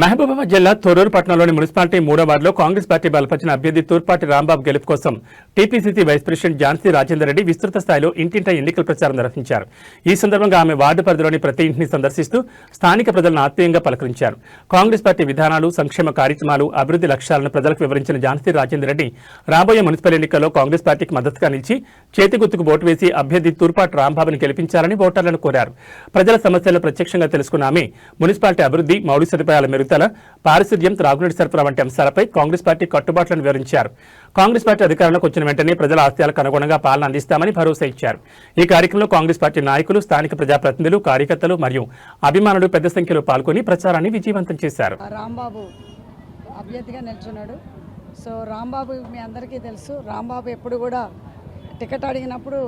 మహబూబాబాద్ జిల్లా తొర్రూరు పట్టణంలోని మున్సిపాలిటీ 3వ వార్డులో కాంగ్రెస్ పార్టీ బలపరిచిన అభ్యర్థి తూర్పాటి రాంబాబు గెలుపు కోసం TPCC vice president Jhansi Rajender Reddy విస్తృత స్థాయిలో ఇంటింటా ఎన్నికల ప్రచారం నిర్వహించారు. ఈ సందర్భంగా ఆమె వార్డు పరిధిలోని ప్రతి ఇంటిని సందర్శిస్తూ స్థానిక ప్రజలను ఆత్మీయంగా పలకరించారు. కాంగ్రెస్ పార్టీ విధానాలు, సంక్షేమ కార్యక్రమాలు, అభివృద్ధి లక్ష్యాలను ప్రజలకు వివరించిన ఝాన్సీ రాజేందర్ రెడ్డి రాబోయే మున్సిపల్ ఎన్నికల్లో కాంగ్రెస్ పార్టీకి మద్దతుగా నిలిచి చేతి గుర్తుకు ఓటు వేసి అభ్యర్థి తూర్పాటి రాంబాబుని గెలిపించాలని ఓటర్లను కోరారు. ప్రజల సమస్యలను ప్రత్యక్షంగా తెలుసుకున్న ఆమె మున్సిపాలిటీ అభివృద్ధి, మౌలిక సదుపాయాల మెరుగుదల, పారిశుద్ధ్యం, త్రాగునీటి సరఫరా వంటి అంశాలపై కాంగ్రెస్ పార్టీ కట్టుబాట్లను వివరించారు. కాంగ్రెస్ పార్టీ అధికారంలోకి వచ్చిన వెంటనే ప్రజల ఆశయాలకు అనుగుణంగా పాలన అందిస్తామని భరోసా ఇచ్చారు. ఈ కార్యక్రమంలో కాంగ్రెస్ పార్టీ నాయకులు, స్థానిక ప్రజాప్రతినిధులు, కార్యకర్తలు మరియు అభిమానులు పెద్ద సంఖ్యలో పాల్గొని ప్రచారాన్ని విజయవంతం చేశారు. రాంబాబు అభ్యర్థిగా నిల్చున్నాడు. సో రాంబాబు మీ అందరికీ తెలుసు. రాంబాబు ఎప్పుడు కూడా టికెట్ అడిగినప్పుడు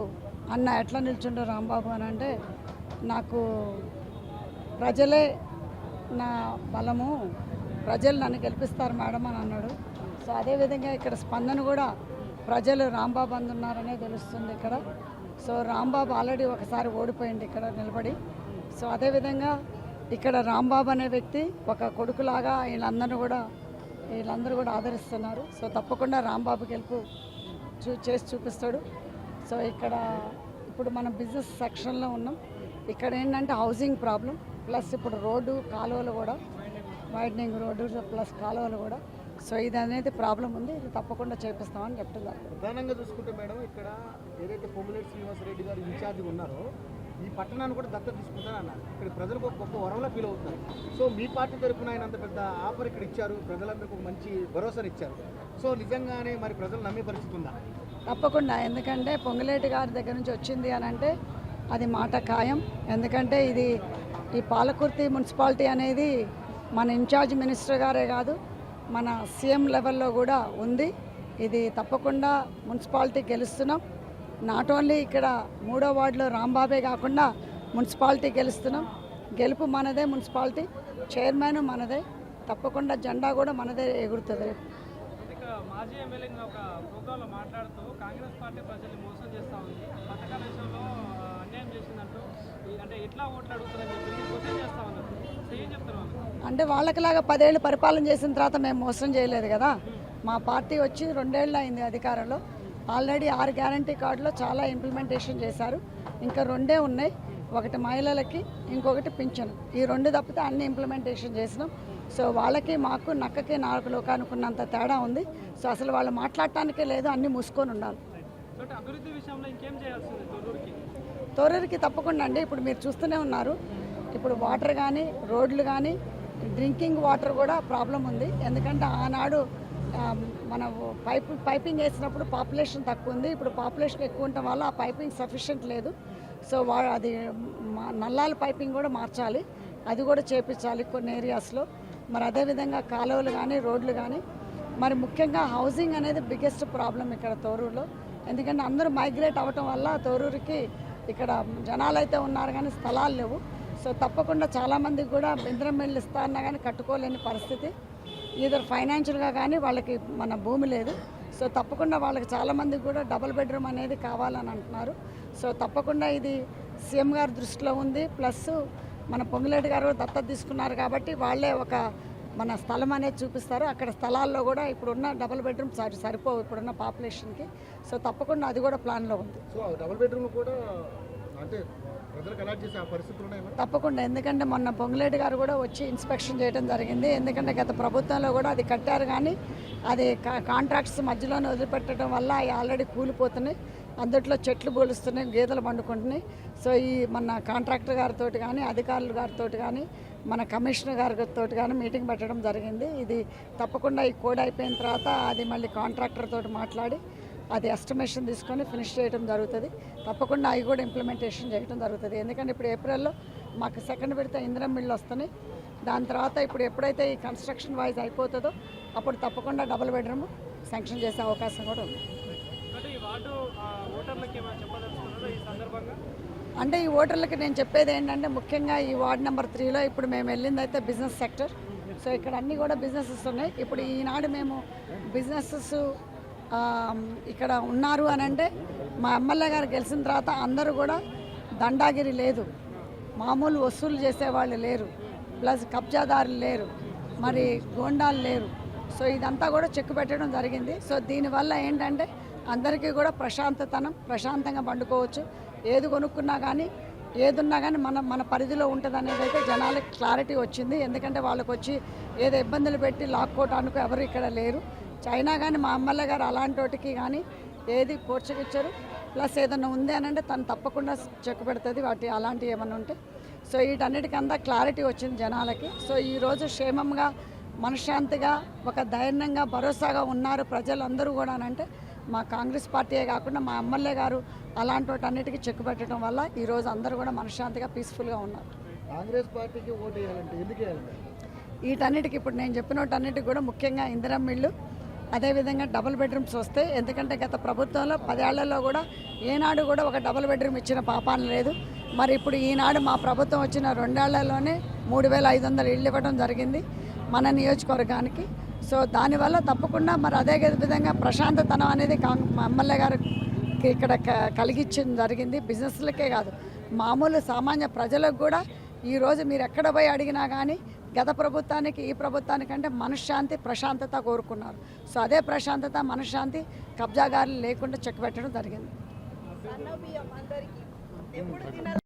అన్న ఎట్లా నిల్చుండో రాంబాబు అని అంటే, నాకు ప్రజలే నా బలము, ప్రజలు నన్ను గెలిపిస్తారు మేడం అని అన్నాడు. సో అదేవిధంగా ఇక్కడ స్పందన కూడా ప్రజలు రాంబాబు అందున్నారనే తెలుస్తుంది ఇక్కడ. సో రాంబాబు ఆల్రెడీ ఒకసారి ఓడిపోయింది ఇక్కడ నిలబడి. సో అదేవిధంగా ఇక్కడ రాంబాబు అనే వ్యక్తి ఒక కొడుకులాగా వీళ్ళందరూ కూడా ఆదరిస్తున్నారు. సో తప్పకుండా రాంబాబు గెలుపు చేసి చూపిస్తాడు. సో ఇక్కడ ఇప్పుడు మనం బిజినెస్ సెక్షన్లో ఉన్నాం. ఇక్కడ ఏంటంటే హౌసింగ్ ప్రాబ్లం ప్లస్ ఇప్పుడు రోడ్డు కాలువలు కూడా వైడనింగ్ రోడ్డు ప్లస్ కాలువలు కూడా. సో ఇది అనేది ప్రాబ్లం ఉంది. ఇది తప్పకుండా చేపిస్తామని చెప్తున్నారు. ప్రధానంగా చూసుకుంటే మేడం, ఇక్కడ ఏదైతే పొంగులేటి శ్రీనివాసరెడ్డి గారు ఇన్ఛార్జిగా ఉన్నారో ఈ పట్టణాన్ని కూడా దత్తత తీసుకుంటారన్నారు. ఇక్కడ ప్రజలకు ఒక గొప్ప వరంలా ఫీల్ అవుతున్నారు. సో మీ పార్టీ తరఫున ఆయన అంత పెద్ద ఆఫర్ ఇక్కడ ఇచ్చారు, ప్రజలందరికీ ఒక మంచి భరోసాను ఇచ్చారు. సో నిజంగానే మరి ప్రజలు నమ్మే పరిస్థితి ఉందా? తప్పకుండా. ఎందుకంటే పొంగులేటి గారి దగ్గర నుంచి వచ్చింది అని అంటే అది మాట ఖాయం. ఎందుకంటే ఇది ఈ పాలకుర్తి మున్సిపాలిటీ అనేది మన ఇన్ఛార్జ్ మినిస్టర్ గారే కాదు, మన సీఎం లెవెల్లో కూడా ఉంది. ఇది తప్పకుండా మున్సిపాలిటీ గెలుస్తున్నాం. నాట్ ఓన్లీ ఇక్కడ 3వ వార్డులో రాంబాబే కాకుండా మున్సిపాలిటీ గెలుస్తున్నాం. గెలుపు మనదే, మున్సిపాలిటీ చైర్మన్ మనదే, తప్పకుండా జెండా కూడా మనదే ఎగురుతుంది. మాజీ ఎమ్మెల్యేగా ఒక ప్రోగ్రాంలో మాట్లాడుతూ కాంగ్రెస్ పార్టీ ప్రజల్ని మోసం చేస్తూ ఉంది, పథకాల విషయంలో అన్యాయం చేసిందంటూ, అంటే ఎట్లా ఓట్లు అడుగుతారని చెప్పి క్వశ్చన్ చేస్తా ఉన్నారు. ఏం చెప్తారు? అంటే వాళ్ళకిలాగా 10 ఏళ్ళు పరిపాలన చేసిన తర్వాత మేము మోసం చేయలేదు కదా. మా పార్టీ వచ్చి 2 ఏళ్ళు అయింది అధికారంలో. ఆల్రెడీ 6 గ్యారంటీ కార్డులో చాలా ఇంప్లిమెంటేషన్ చేశారు. ఇంకా 2 ఉన్నాయి. ఒకటి మహిళలకి, ఇంకొకటి పింఛను. ఈ 2 తప్పితే అన్ని ఇంప్లిమెంటేషన్ చేసినాం. సో వాళ్ళకి మాకు నక్కకి నాలుగులోకి అనుకున్నంత తేడా ఉంది. సో అసలు వాళ్ళు మాట్లాడటానికే లేదు, అన్నీ మూసుకొని ఉండాలి. అభివృద్ధి విషయంలో ఇంకేం చేయాల్సింది తొర్రూరుకి? తప్పకుండా అండి. ఇప్పుడు మీరు చూస్తూనే ఉన్నారు. ఇప్పుడు వాటర్ కానీ, రోడ్లు కానీ, డ్రింకింగ్ వాటర్ కూడా ప్రాబ్లం ఉంది. ఎందుకంటే ఆనాడు మన పైపింగ్ వేసినప్పుడు పాపులేషన్ తక్కువ ఉంది. ఇప్పుడు పాపులేషన్ ఎక్కువ ఉండటం వల్ల ఆ పైపింగ్ సఫిషియెంట్ లేదు. సో అది నల్లాల పైపింగ్ కూడా మార్చాలి, అది కూడా చేపించాలి కొన్ని ఏరియాస్లో. మరి అదేవిధంగా కాలువలు కానీ, రోడ్లు కానీ, మరి ముఖ్యంగా హౌసింగ్ అనేది బిగ్గెస్ట్ ప్రాబ్లం ఇక్కడ తొర్రూరులో. ఎందుకంటే అందరూ మైగ్రేట్ అవ్వటం వల్ల తొర్రూరుకి ఇక్కడ జనాలు అయితే ఉన్నారు కానీ స్థలాలు లేవు. సో తప్పకుండా చాలామందికి కూడా ఇందిరమ్మ ఇళ్ళు ఇస్తా అన్నా కానీ కట్టుకోలేని పరిస్థితి. ఈధర్ ఫైనాన్షియల్గా కానీ వాళ్ళకి మన భూమి లేదు. సో తప్పకుండా వాళ్ళకి చాలామందికి కూడా డబుల్ బెడ్రూమ్ అనేది కావాలని అంటున్నారు. సో తప్పకుండా ఇది సీఎం గారి దృష్టిలో ఉంది. ప్లస్ మన పొంగులేటి గారు దత్తత తీసుకున్నారు కాబట్టి వాళ్ళే ఒక మన స్థలం అనేది చూపిస్తారు. అక్కడ స్థలాల్లో కూడా ఇప్పుడున్న డబుల్ బెడ్రూమ్ సరిపోవు ఇప్పుడున్న పాపులేషన్కి. సో తప్పకుండా అది కూడా ప్లాన్లో ఉంది. సో డబుల్ బెడ్రూమ్ కూడా అంటే ప్రజలకు అలాట్ చేసే పరిస్థితులు ఉన్నాయి తప్పకుండా. ఎందుకంటే మొన్న పొంగులేటి గారు కూడా వచ్చి ఇన్స్పెక్షన్ చేయడం జరిగింది. ఎందుకంటే గత ప్రభుత్వంలో కూడా అది కట్టారు కానీ అది కాంట్రాక్ట్స్ మధ్యలోనే వదిలిపెట్టడం వల్ల అవి ఆల్రెడీ కూలిపోతున్నాయి. అందుట్లో చెట్లు బోలుస్తున్నాయి, గేదెలు పండుకుంటున్నాయి. సో ఈ మన కాంట్రాక్టర్ గారితో కానీ, అధికారుల గారితో కానీ, మన కమిషనర్ గారితో కానీ మీటింగ్ పెట్టడం జరిగింది. ఇది తప్పకుండా ఈ కోడ్ అయిపోయిన తర్వాత అది మళ్ళీ కాంట్రాక్టర్ తోటి మాట్లాడి అది ఎస్టిమేషన్ తీసుకొని ఫినిష్ చేయడం జరుగుతుంది. తప్పకుండా అవి కూడా ఇంప్లిమెంటేషన్ చేయడం జరుగుతుంది. ఎందుకంటే ఇప్పుడు ఏప్రిల్లో మాకు సెకండ్ విడత ఇందిరమ్మ ఇళ్ళు వస్తున్నాయి. దాని తర్వాత ఇప్పుడు ఎప్పుడైతే ఈ కన్స్ట్రక్షన్ వైజ్ అయిపోతుందో అప్పుడు తప్పకుండా డబుల్ బెడ్రూమ్ శాంక్షన్ చేసే అవకాశం కూడా ఉంది. అంటే ఈ ఓటర్లకి నేను చెప్పేది ఏంటంటే, ముఖ్యంగా ఈ వార్డ్ నెంబర్ 3లో ఇప్పుడు మేము వెళ్ళింది అయితే బిజినెస్ సెక్టర్. సో ఇక్కడ అన్నీ కూడా బిజినెసెస్ ఉన్నాయి. ఇప్పుడు ఈనాడు మేము బిజినెసెస్ ఇక్కడ ఉన్నారు అని అంటే మా ఎమ్మెల్యే గారు గెలిచిన తర్వాత అందరూ కూడా దండాగిరి లేదు, మామూలు వసూలు చేసేవాళ్ళు లేరు, ప్లస్ కబ్జాదారులు లేరు, మరి గోండాలు లేరు. సో ఇదంతా కూడా చెక్ పెట్టడం జరిగింది. సో దీనివల్ల ఏంటంటే అందరికీ కూడా ప్రశాంతంగా పండుకోవచ్చు. ఏది కొనుక్కున్నా కానీ ఏదున్నా కానీ మన పరిధిలో ఉంటుంది అనేది అయితే జనాలకు క్లారిటీ వచ్చింది. ఎందుకంటే వాళ్ళకు వచ్చి ఏదో ఇబ్బందులు పెట్టి లాక్కోవటానికి ఎవరు ఇక్కడ లేరు. చైనా కానీ మా ఎమ్మెల్యే గారు అలాంటి వాటికి కానీ ఏది పోర్చకిచ్చారు. ప్లస్ ఏదన్నా ఉంది అని అంటే తను తప్పకుండా చెక్ పెడుతుంది వాటి అలాంటివి ఏమన్నా ఉంటే. సో వీటన్నిటికంతా క్లారిటీ వచ్చింది జనాలకి. సో ఈరోజు క్షేమంగా మనశ్శాంతిగా ఒక ధైర్యంగా భరోసాగా ఉన్నారు ప్రజలందరూ కూడా అంటే మా కాంగ్రెస్ పార్టీయే కాకుండా మా ఎమ్మెల్యే గారు అలాంటి వాటన్నిటికీ చెక్ పెట్టడం వల్ల ఈరోజు అందరూ కూడా మనశ్శాంతిగా పీస్ఫుల్గా ఉన్నారు. కాంగ్రెస్ పార్టీకి ఓటు వేయాలంటే ఎందుకు వేయాలంటే వీటన్నిటికి ఇప్పుడు నేను చెప్పినటన్నిటికి కూడా ముఖ్యంగా ఇందిరమ్మ ఇళ్ళు, అదేవిధంగా డబుల్ బెడ్రూమ్స్ వస్తాయి. ఎందుకంటే గత ప్రభుత్వంలో 10 ఏళ్లలో కూడా ఏనాడు కూడా ఒక డబుల్ బెడ్రూమ్ ఇచ్చిన పాపాన లేదు. మరి ఇప్పుడు ఈనాడు మా ప్రభుత్వం వచ్చిన 2 ఏళ్లలోనే 3500 ఇళ్ళు ఇవ్వడం జరిగింది మన నియోజకవర్గానికి. సో దానివల్ల తప్పకుండా మరి అదే విధంగా ప్రశాంతతనం అనేది మా ఎమ్మెల్యే గారికి ఇక్కడ కలిగించడం జరిగింది. బిజినెస్లకే కాదు మామూలు సామాన్య ప్రజలకు కూడా ఈరోజు మీరు ఎక్కడ పోయి అడిగినా కానీ గత ప్రభుత్వానికి ఈ ప్రభుత్వానికంటే మనశ్శాంతి ప్రశాంతత కోరుకున్నారు. సో అదే ప్రశాంతత మనశ్శాంతి కబ్జాగారులు లేకుండా చెక్ పెట్టడం జరిగింది.